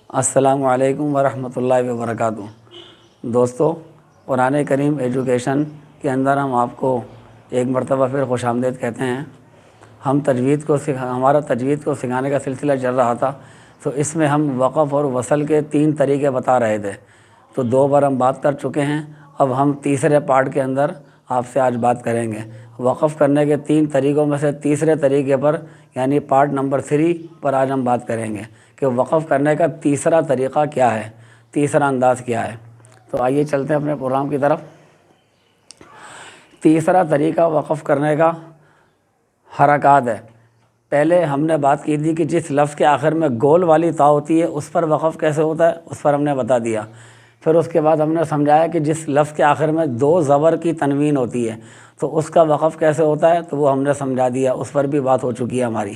السلام علیکم ورحمۃ اللہ وبرکاتہ۔ دوستو، قرآن کریم ایجوکیشن کے اندر ہم آپ کو ایک مرتبہ پھر خوش آمدید کہتے ہیں۔ ہمارا تجوید کو سکھانے کا سلسلہ چل رہا تھا، تو اس میں ہم وقف اور وصل کے 3 طریقے بتا رہے تھے، تو 2 بار ہم بات کر چکے ہیں۔ اب ہم تیسرے پارٹ کے اندر آپ سے آج بات کریں گے۔ وقف کرنے کے 3 طریقوں میں سے تیسرے طریقے پر یعنی پارٹ نمبر 3 پر آج ہم بات کریں گے کہ وقف کرنے کا تیسرا طریقہ کیا ہے، تیسرا انداز کیا ہے۔ تو آئیے چلتے ہیں اپنے پروگرام کی طرف۔ تیسرا طریقہ وقف کرنے کا حرکات ہے۔ پہلے ہم نے بات کی تھی کہ جس لفظ کے آخر میں گول والی تا ہوتی ہے اس پر وقف کیسے ہوتا ہے، اس پر ہم نے بتا دیا۔ پھر اس کے بعد ہم نے سمجھایا کہ جس لفظ کے آخر میں 2 زبر کی تنوین ہوتی ہے تو اس کا وقف کیسے ہوتا ہے، تو وہ ہم نے سمجھا دیا، اس پر بھی بات ہو چکی ہے ہماری۔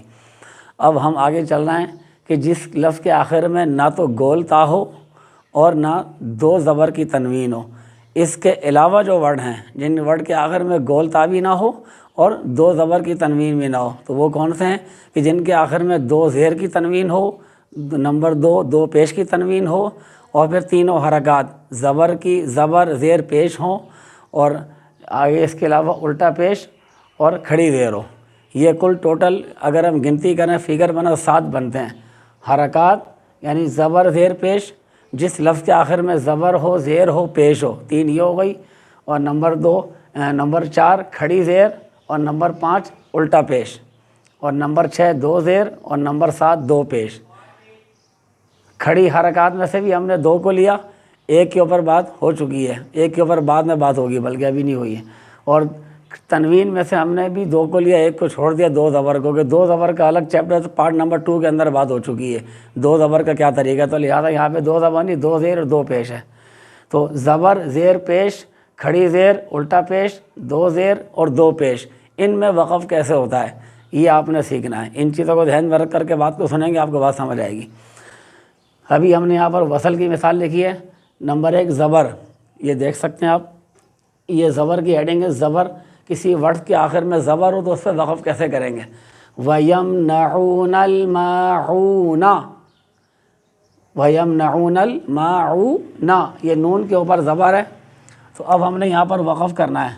اب ہم آگے چل رہے ہیں کہ جس لفظ کے آخر میں نہ تو گول تا ہو اور نہ 2 زبر کی تنوین ہو، اس کے علاوہ جو ورڈ ہیں جن ورڈ کے آخر میں گول تا بھی نہ ہو اور 2 زبر کی تنوین بھی نہ ہو، تو وہ کون سے ہیں کہ جن کے آخر میں 2 زیر کی تنوین ہو، نمبر 2 پیش کی تنوین ہو، اور پھر تینوں حرکات زبر کی زبر زیر پیش ہوں، اور آگے اس کے علاوہ الٹا پیش اور کھڑی زیر ہو۔ یہ کل ٹوٹل اگر ہم گنتی کریں فگر بنا 7 بنتے ہیں۔ حرکات یعنی زبر زیر پیش، جس لفظ کے آخر میں زبر ہو زیر ہو پیش ہو، 3 یہ ہو گئی، اور نمبر 4 کھڑی زیر، اور نمبر 5 الٹا پیش، اور نمبر 6 2 زیر، اور نمبر 7 2 پیش۔ کھڑی حرکات میں سے بھی ہم نے 2 کو لیا، ایک کے اوپر بات ہو چکی ہے، ایک کے اوپر بعد میں بات ہوگی بلکہ ابھی نہیں ہوئی ہے، اور تنوین میں سے ہم نے بھی 2 کو لیا، ایک کو چھوڑ دیا 2 زبر کو، کہ 2 زبر کا الگ چیپٹر پارٹ نمبر 2 کے اندر بات ہو چکی ہے، 2 زبر کا کیا طریقہ ہے، تو لہٰذا یہاں پہ 2 زبر نہیں 2 زیر اور 2 پیش ہے۔ تو زبر زیر پیش، کھڑی زیر، الٹا پیش، 2 زیر اور 2 پیش، ان میں وقف کیسے ہوتا ہے یہ آپ نے سیکھنا ہے۔ ان چیزوں کو ذہن میں رکھ کر کے بات کو سنیں گے، آپ کو بات سمجھ آئے گی۔ ابھی ہم نے یہاں پر وصل کی مثال لکھی ہے۔ نمبر 1 زبر، یہ دیکھ سکتے ہیں آپ، یہ زبر کی ہیڈنگ ہے۔ زبر کسی ورڈ کے آخر میں زبر ہو تو اس پہ وقف کیسے کریں گے؟ وَيَمْنَعُونَ الْمَاعُونَ، وَيَمْنَعُونَ الْمَاعُونَ، یہ نون کے اوپر زبر ہے، تو اب ہم نے یہاں پر وقف کرنا ہے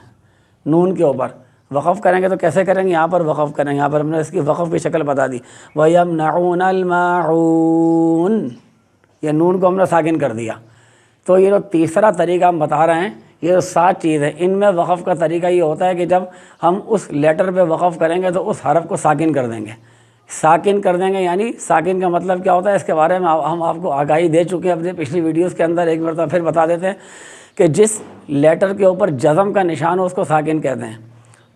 نون کے اوپر۔ وقف کریں گے تو کیسے کریں گے؟ یہاں پر وقف کریں گے، یہاں پر ہم نے اس کی وقف کی شکل بتا دی، وَيَمْنَعُونَ الْمَاعُونَ، یہ نون کو ہم نے ساکن کر دیا۔ تو یہ جو تیسرا طریقہ ہم بتا رہے ہیں، یہ جو 7 چیز ہے، ان میں وقف کا طریقہ یہ ہوتا ہے کہ جب ہم اس لیٹر پہ وقف کریں گے تو اس حرف کو ساکن کر دیں گے۔ ساکن کر دیں گے یعنی ساکن کا مطلب کیا ہوتا ہے، اس کے بارے میں ہم آپ کو آگاہی دے چکے ہیں اپنے پچھلی ویڈیوز کے اندر، ایک مرتبہ پھر بتا دیتے ہیں کہ جس لیٹر کے اوپر جزم کا نشان ہو اس کو ساکن کہتے ہیں۔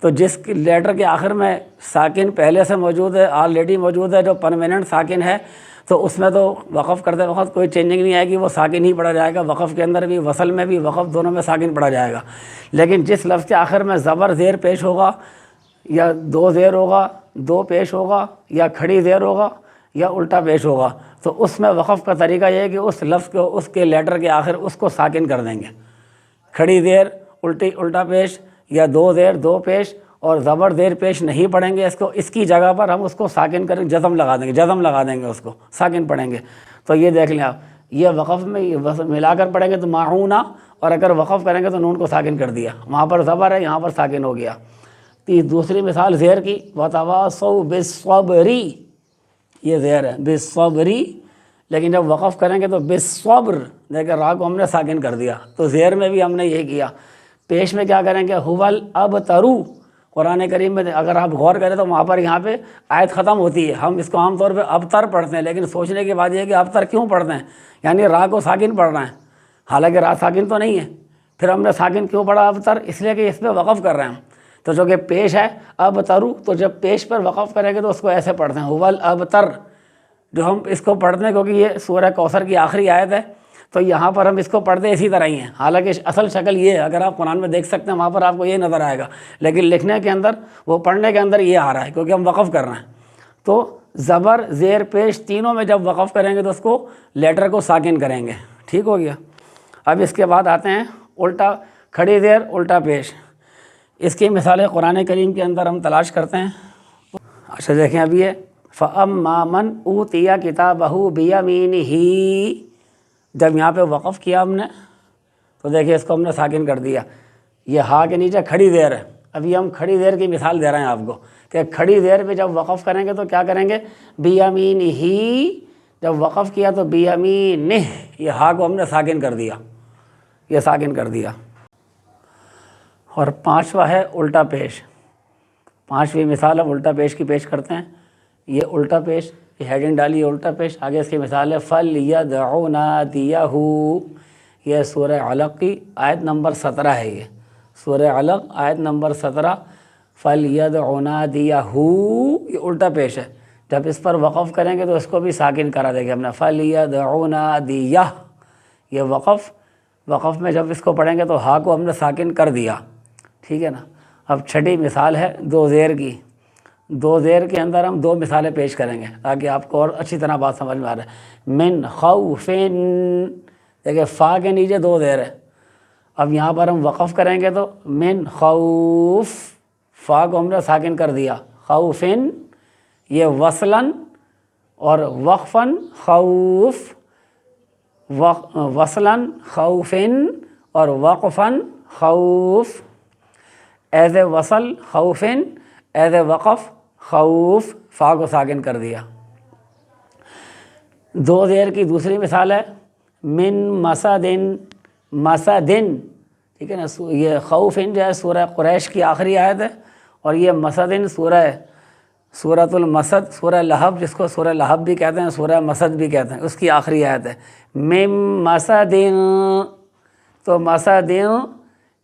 تو جس لیٹر کے آخر میں ساکن پہلے سے موجود ہے، آلریڈی موجود ہے، جو پرماننٹ ساکن ہے، تو اس میں تو وقف کرتے وقت کوئی چینجنگ نہیں آئے گی، وہ ساکن ہی پڑھا جائے گا۔ وقف کے اندر بھی، وصل میں بھی، وقف دونوں میں ساکن پڑھا جائے گا۔ لیکن جس لفظ کے آخر میں زبر زیر پیش ہوگا، یا 2 زیر ہوگا، 2 پیش ہوگا، یا کھڑی زیر ہوگا، یا الٹا پیش ہوگا، تو اس میں وقف کا طریقہ یہ ہے کہ اس لفظ کو، اس کے لیٹر کے آخر اس کو ساکن کر دیں گے۔ کھڑی زیر، الٹا پیش، یا 2 زیر 2 پیش اور زبر زیر پیش نہیں پڑھیں گے، اس کی جگہ پر ہم اس کو ساکن کریں، جزم لگا دیں گے، اس کو ساکن پڑھیں گے۔ تو یہ دیکھ لیں آپ، یہ وقف میں ملا کر پڑھیں گے تو معونہ، اور اگر وقف کریں گے تو نون کو ساکن کر دیا، وہاں پر زبر ہے یہاں پر ساکن ہو گیا۔ دوسری مثال زیر کی، وَتَوَاصَوْا بِالصَّبْرِ، یہ زیر ہے بالصبر، لیکن جب وقف کریں گے تو بالصبر، دیکھیں راہ کو ہم نے ساکن کر دیا۔ تو زیر میں بھی ہم نے یہ کیا۔ پیش میں کیا کریں گے؟ هُوَ الْأَبْتَرُ، قرآن کریم میں اگر آپ غور کریں تو وہاں پر یہاں پہ آیت ختم ہوتی ہے، ہم اس کو عام طور پہ ابتر پڑھتے ہیں، لیکن سوچنے کے بعد یہ ہے کہ ابتر کیوں پڑھتے ہیں، یعنی راہ کو ساکن پڑھ رہے ہیں، حالانکہ راہ ساکن تو نہیں ہے۔ پھر ہم نے ساکن کیوں پڑھا ابتر؟ اس لیے کہ اس پہ وقف کر رہے ہیں ہم۔ تو جو کہ پیش ہے ابترو، تو جب پیش پر وقف کریں گے تو اس کو ایسے پڑھتے ہیں، هُوَ الْأَبْتَرُ، جو ہم اس کو پڑھتے ہیں کیونکہ یہ سورہ کوثر کی آخری آیت ہے، تو یہاں پر ہم اس کو پڑھتے اسی طرح ہی ہیں، حالانکہ اصل شکل یہ ہے، اگر آپ قرآن میں دیکھ سکتے ہیں وہاں پر آپ کو یہ نظر آئے گا، لیکن لکھنے کے اندر، وہ پڑھنے کے اندر یہ آ رہا ہے کیونکہ ہم وقف کر رہے ہیں۔ تو زبر زیر پیش تینوں میں جب وقف کریں گے تو اس کو لیٹر کو ساکن کریں گے، ٹھیک ہو گیا۔ اب اس کے بعد آتے ہیں الٹا، کھڑی زیر الٹا پیش، اس کی مثالیں قرآن کریم کے اندر ہم تلاش کرتے ہیں۔ اچھا دیکھیں، ابھی یہ فَأَمَّا مَنْ أُوتِيَ كِتَابَهُ بِيَمِينِهِ، جب یہاں پہ وقف کیا ہم نے تو دیکھیں اس کو ہم نے ساکن کر دیا، یہ ہا کے نیچے کھڑی دیر ہے۔ ابھی ہم کھڑی دیر کی مثال دے رہے ہیں آپ کو کہ کھڑی دیر پہ جب وقف کریں گے تو کیا کریں گے، بِيَمِينِهِ، جب وقف کیا تو بِيَمِينِهِ، یہ ہا کو ہم نے ساکن کر دیا، یہ ساکن کر دیا۔ اور پانچواں ہے الٹا پیش۔ پانچویں مثال ہم الٹا پیش کی پیش کرتے ہیں۔ یہ الٹا پیش، یہ ہیڈنگ ڈالی ہے الٹا پیش، آگے اس کی مثال ہے فَلْيَدْعُ نَادِيَهُ، یہ سورہ علق کی آیت نمبر 17 ہے، یہ سورہ علق آیت نمبر 17، فَلْيَدْعُ نَادِيَهُ، یہ الٹا پیش ہے۔ جب اس پر وقف کریں گے تو اس کو بھی ساکن کرا دیں گے ہم نے، فَلْيَدْعُ نَادِيَهُ، یہ وقف میں جب اس کو پڑھیں گے تو ہا کو ہم نے ساکن کر دیا، ٹھیک ہے نا۔ اب چھٹی مثال ہے دو زیر کی۔ دو زیر کے اندر ہم دو مثالیں پیش کریں گے تاکہ آپ کو اور اچھی طرح بات سمجھ میں آ رہا ہے۔ من خوف، دیکھیں فا کے نیچے دو زیر ہے، اب یہاں پر ہم وقف کریں گے تو من خوف، فا کو ہم نے ساکن کر دیا، خوفن، یہ وصلاً اور وقفاً، خوف، وصلاً خوفن اور وقفاً خوف، ایز اے وصل خوفن، ایز اے وقف خوف، فا کو ساکن کر دیا۔ دو زیر کی دوسری مثال ہے من مسدن، مسدن، ٹھیک ہے نا۔ یہ خوفن جو ہے سورہ قریش کی آخری آیت ہے، اور یہ مسدن سورۃ المسد، سورہ لہب، جس کو سورہ لہب بھی کہتے ہیں، سورہ مسد بھی کہتے ہیں، اس کی آخری آیت ہے۔ من مسدن، تو مسدن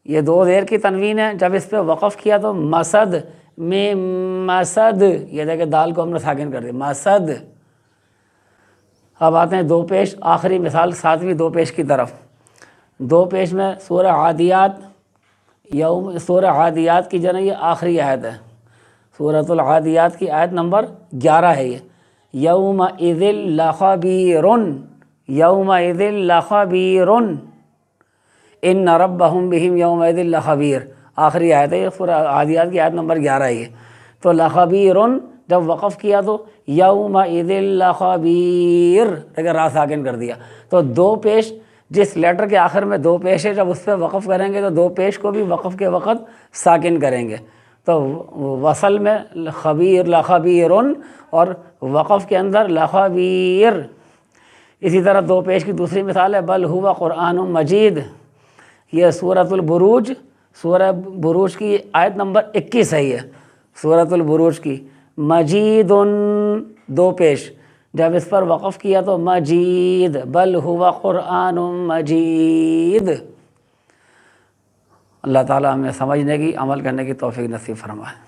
یہ دو زیر کی تنوین ہے، جب اس پہ وقف کیا تو مسد، من مسد، یہ دیکھیں دال کو ہم نے ساکن کر دیا، مسد۔ اب آتے ہیں دو پیش، آخری مثال ساتویں دو پیش کی طرف۔ دو پیش میں سورہ عادیات، سورہ عادیات کی جو ہے یہ آخری آیت ہے، سورۃ العادیات کی آیت نمبر 11 ہے یہ، یومئذ لخبیر، یومئذ لخبیر، ان ربہم بہم یومئذ لخبیر، آخری آیت ہے یہ سورہ عادیات کی آیت نمبر 11 ہے یہ۔ تو لخبیر جب وقف کیا تو یومئذ لخبیر، لیکن را ساکن کر دیا۔ تو دو پیش، جس لیٹر کے آخر میں دو پیش ہے، جب اس پہ وقف کریں گے تو دو پیش کو بھی وقف کے وقت ساکن کریں گے۔ تو وصل میں خبیر، لخبیر، اور وقف کے اندر لخبیر۔ اسی طرح دو پیش کی دوسری مثال ہے بل ہوا قرآن مجید، یہ سورۃ البروج، سورہ بروج کی آیت نمبر 21 ہے یہ، سورۃ البروج کی، مجید، دو پیش، جب اس پر وقف کیا تو مجید، بل ہوا قرآن مجید۔ اللہ تعالیٰ ہمیں سمجھنے کی، عمل کرنے کی توفیق نصیب فرمائے۔